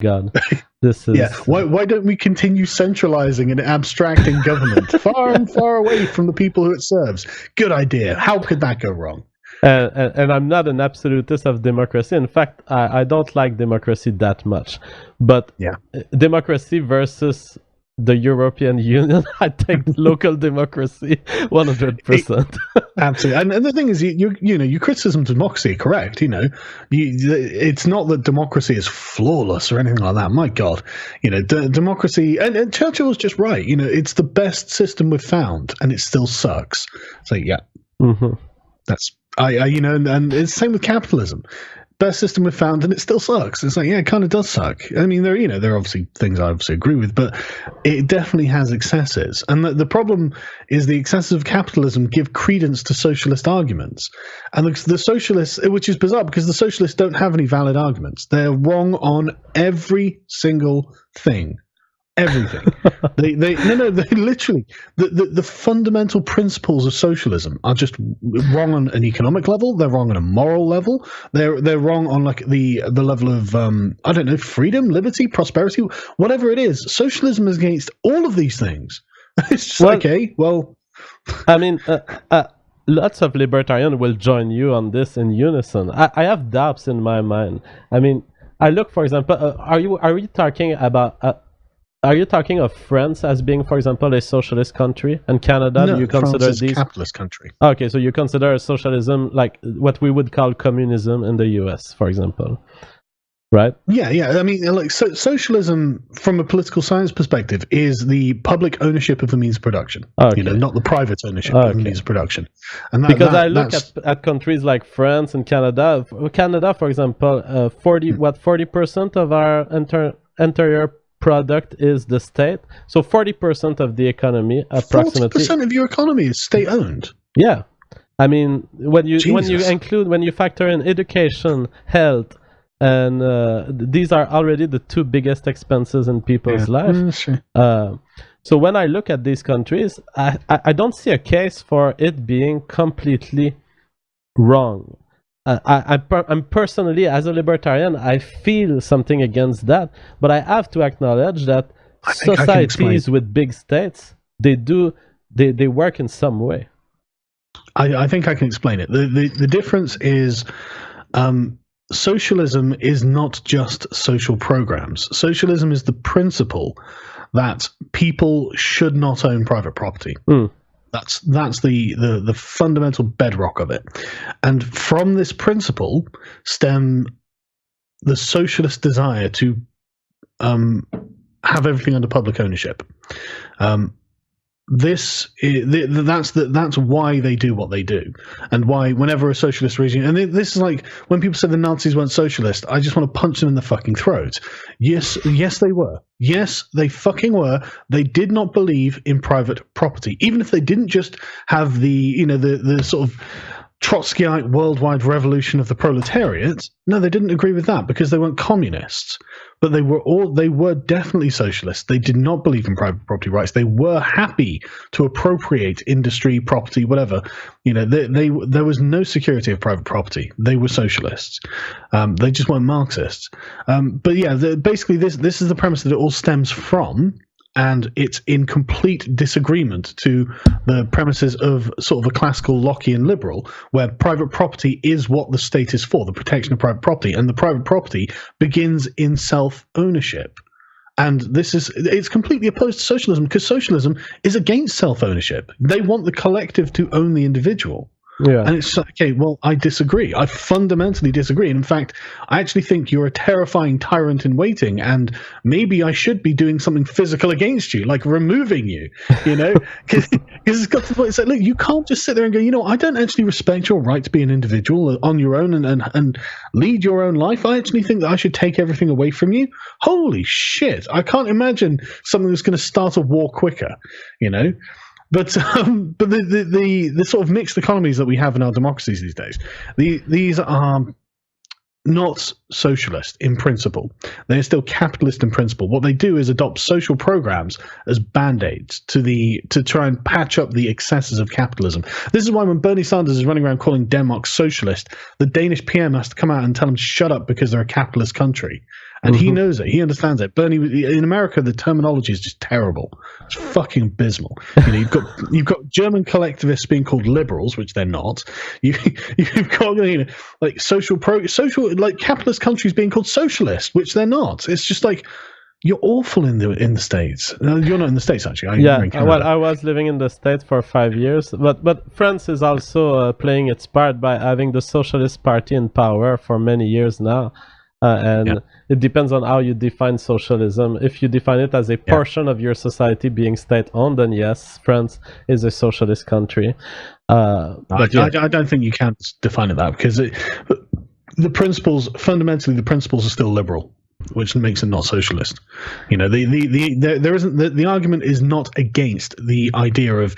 God, this is Yeah, why don't we continue centralizing and abstracting government far and far away from the people who it serves? Good idea. How could that go wrong? And I'm not an absolutist of democracy. In fact, I don't like democracy that much. But Yeah. democracy versus the European Union, I take local democracy 100%. Absolutely, and the thing is, your criticism of democracy are correct. It's not that democracy is flawless or anything like that. My God, democracy, and Churchill was just right. It's the best system we've found, and it still sucks. So yeah, that's and it's the same with capitalism. Best system we've found, and it still sucks. It's like, yeah, it kind of does suck. I mean, there are obviously things I obviously agree with, but it definitely has excesses. And the problem is the excesses of capitalism give credence to socialist arguments. And the socialists, which is bizarre because the socialists don't have any valid arguments. They're wrong on every single thing. Everything. They literally the fundamental principles of socialism are just wrong on an economic level. They're wrong on a moral level. They're wrong on like the level of I don't know, freedom, liberty, prosperity, whatever it is. Socialism is against all of these things. It's just okay. Well, I mean, lots of libertarians will join you on this in unison. I have doubts in my mind. I mean, I look, for example, are you talking about? Are you talking of France as being, for example, a socialist country, and Canada? No, do you consider France is these a capitalist country? Okay, so you consider socialism like what we would call communism in the U.S., for example, right? Yeah. I mean, like socialism, from a political science perspective, is the public ownership of the means of production. Okay. Not the private ownership of the means of production. And because I look at countries like France and Canada. Canada, for example, 40% of our entire product is the state, so 40% of the economy, approximately 40% of your economy is state owned. Yeah, I mean, when you factor in education, health, and these are already the two biggest expenses in people's life. Sure. So when I look at these countries, I don't see a case for it being completely wrong. I'm personally, as a libertarian, I feel something against that, but I have to acknowledge that societies with big states, they work in some way. I think I can explain it. The difference is socialism is not just social programs. Socialism is the principle that people should not own private property. That's the fundamental bedrock of it. And from this principle stem the socialist desire to have everything under public ownership. That's why they do what they do, and why whenever a socialist regime, and this is like when people said the Nazis weren't socialist, I just want to punch them in the fucking throat. Yes, they were. Yes, they fucking were. They did not believe in private property, even if they didn't just have the sort of Trotskyite worldwide revolution of the proletariat. No, they didn't agree with that because they weren't communists. But they were definitely socialists. They did not believe in private property rights. They were happy to appropriate industry, property, whatever. There was no security of private property. They were socialists. They just weren't Marxists. But yeah, basically this is the premise that it all stems from. And it's in complete disagreement to the premises of sort of a classical Lockean liberal, where private property is what the state is for, the protection of private property, and the private property begins in self-ownership. And it's completely opposed to socialism, because socialism is against self-ownership. They want the collective to own the individual. Yeah. And it's okay, well, I disagree. I fundamentally disagree. And in fact, I actually think you're a terrifying tyrant in waiting, and maybe I should be doing something physical against you, like removing you, because it's got to the point, it's like, look, you can't just sit there and go, I don't actually respect your right to be an individual on your own and lead your own life. I actually think that I should take everything away from you. Holy shit. I can't imagine something that's going to start a war quicker, But the sort of mixed economies that we have in our democracies these days, these are not socialist in principle. They're still capitalist in principle. What they do is adopt social programs as band-aids to try and patch up the excesses of capitalism. This is why when Bernie Sanders is running around calling Denmark socialist, the Danish PM has to come out and tell them to shut up because they're a capitalist country. and he knows it. He understands it. Bernie, in America, the terminology is just terrible. It's fucking abysmal. You've got German collectivists being called liberals, which they're not. You've got like social like capitalist countries being called socialist, which they're not. It's just like, you're awful in the States. You're not in the States, actually. Yeah, well, I was living in the States for 5 years, but France is also playing its part by having the Socialist Party in power for many years now. It depends on how you define socialism. If you define it as a portion of your society being state-owned, then yes, France is a socialist country. I don't think you can define it that, because fundamentally the principles are still liberal, which makes it not socialist. The argument is not against the idea of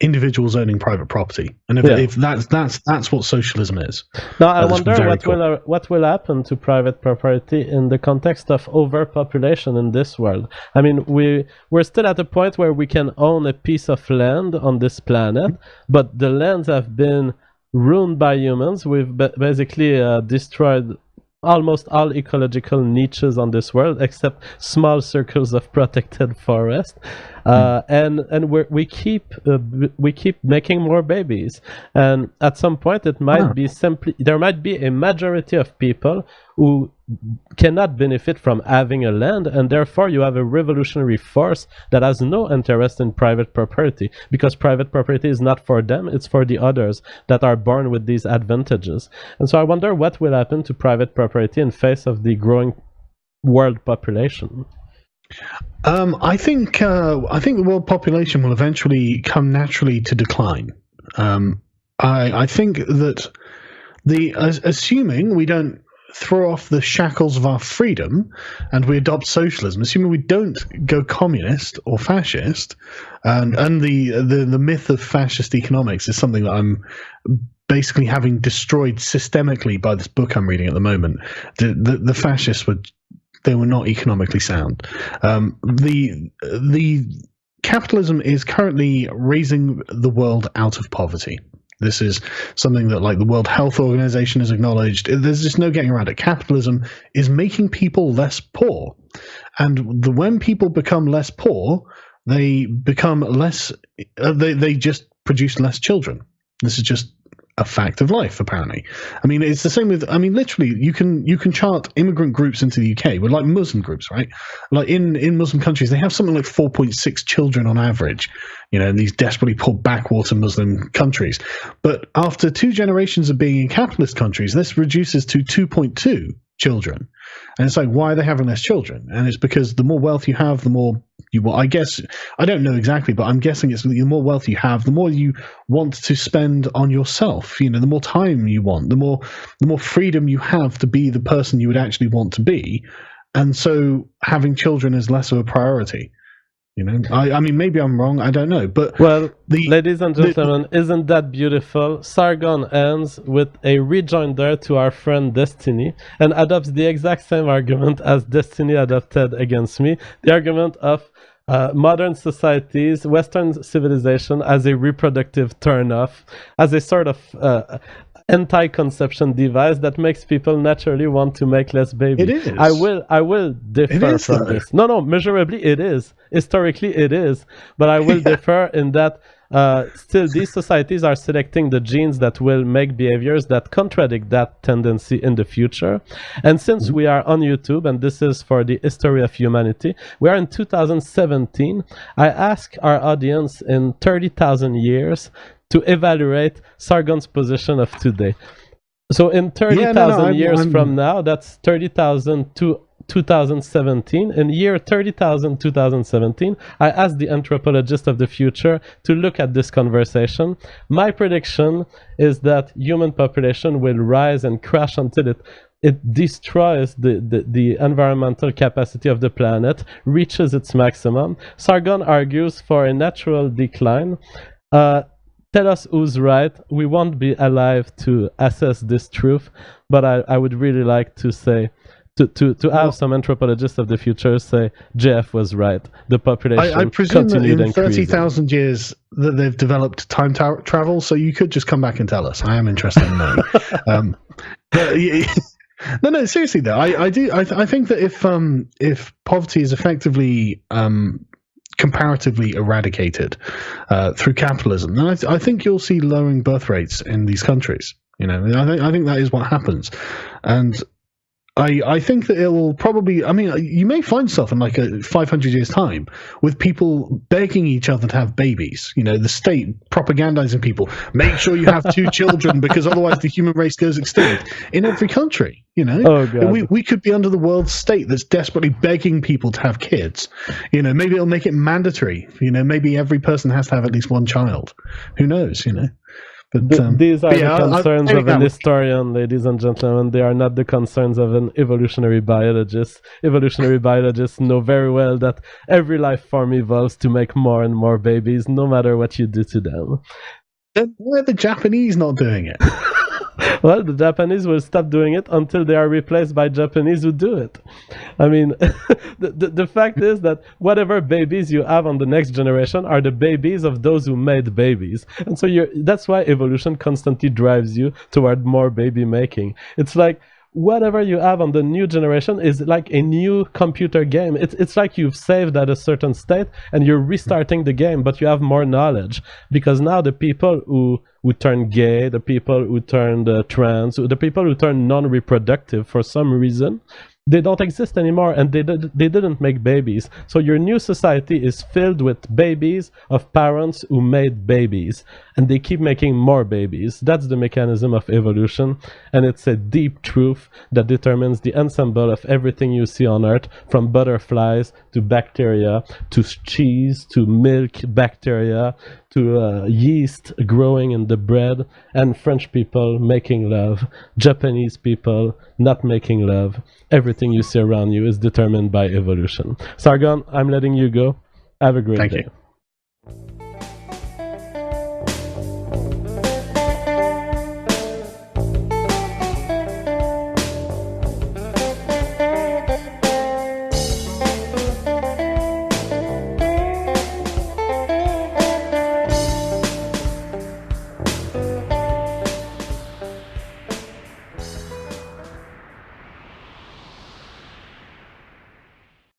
individuals owning private property, and if that's what socialism is. Now I wonder what will happen to private property in the context of overpopulation in this world. I mean, we're still at a point where we can own a piece of land on this planet, but the lands have been ruined by humans. We've basically destroyed almost all ecological niches on this world, except small circles of protected forest, and we keep making more babies. And at some point, it might be there might be a majority of people who cannot benefit from having a land, and therefore you have a revolutionary force that has no interest in private property, because private property is not for them, it's for the others that are born with these advantages. And so I wonder what will happen to private property in face of the growing world population. I think the world population will eventually come naturally to decline. I think that assuming we don't throw off the shackles of our freedom and we adopt socialism, assuming we don't go communist or fascist, and the myth of fascist economics is something that I'm basically having destroyed systemically by this book I'm reading at the moment. The fascists were not economically sound. The capitalism is currently raising the world out of poverty. This is something that, like, the World Health Organization has acknowledged. There's just no getting around it. Capitalism is making people less poor, and when people become less poor, they become less. They just produce less children. This is just a fact of life, apparently. I mean, it's the same with. I mean, literally, you can chart immigrant groups into the UK with, like, Muslim groups, right? Like in Muslim countries, they have something like 4.6 children on average. In these desperately poor backwater Muslim countries. But after 2 generations of being in capitalist countries, this reduces to 2.2 children. And it's like, why are they having less children? And it's because the more wealth you have, the more you want. I guess, I don't know exactly, but I'm guessing it's the more wealth you have, the more you want to spend on yourself. The more time you want, the more freedom you have to be the person you would actually want to be. And so having children is less of a priority. I mean, maybe I'm wrong. I don't know. But ladies and gentlemen, isn't that beautiful? Sargon ends with a rejoinder to our friend Destiny and adopts the exact same argument as Destiny adopted against me. The argument of modern societies, Western civilization as a reproductive turn-off, as a sort of anti-conception device that makes people naturally want to make less babies. It is. I will differ from this. No, measurably it is. Historically it is. But I will differ in that still these societies are selecting the genes that will make behaviors that contradict that tendency in the future. And since we are on YouTube, and this is for the history of humanity, we are in 2017. I ask our audience in 30,000 years to evaluate Sargon's position of today. So in 30,000 years from now, that's 30,000 to 2017. In year 30,000, 2017, I asked the anthropologist of the future to look at this conversation. My prediction is that human population will rise and crash until it destroys the environmental capacity of the planet, reaches its maximum. Sargon argues for a natural decline. Tell us who's right. We won't be alive to assess this truth, but I would really like to say, to have some anthropologists of the future say JF was right. The population I presume that in increasing. 30,000 years that they've developed time travel, so you could just come back and tell us. I am interested in knowing. No, seriously though, I think that if poverty is effectively comparatively eradicated through capitalism, then I think you'll see lowering birth rates in these countries. I think that is what happens, and I think that it will probably. I mean, you may find yourself in like a 500 years' time with people begging each other to have babies. The state propagandizing people: make sure you have 2 children because otherwise the human race goes extinct. In every country, Oh, God. we could be under the world state that's desperately begging people to have kids. Maybe it'll make it mandatory. Maybe every person has to have at least 1 child. Who knows? But these are yeah, the concerns of an I- historian, ladies and gentlemen. They are not the concerns of an evolutionary biologist. Evolutionary biologists know very well that every life form evolves to make more and more babies, no matter what you do to them. Then why are the Japanese not doing it? Well, the Japanese will stop doing it until they are replaced by Japanese who do it. I mean, the fact is that whatever babies you have on the next generation are the babies of those who made babies. And so that's why evolution constantly drives you toward more baby making. It's like whatever you have on the new generation is like a new computer game. It's like you've saved at a certain state and you're restarting the game, but you have more knowledge because now the people who turn gay, the people who turned trans, the people who turn non-reproductive for some reason, they don't exist anymore, and they didn't make babies. So your new society is filled with babies of parents who made babies, and they keep making more babies. That's the mechanism of evolution, and it's a deep truth that determines the ensemble of everything you see on Earth, from butterflies to bacteria to cheese to milk bacteria to yeast growing in the bread, and French people making love, Japanese people not making love. Everything you see around you is determined by evolution. Sargon, I'm letting you go. Have a great day. Thank you.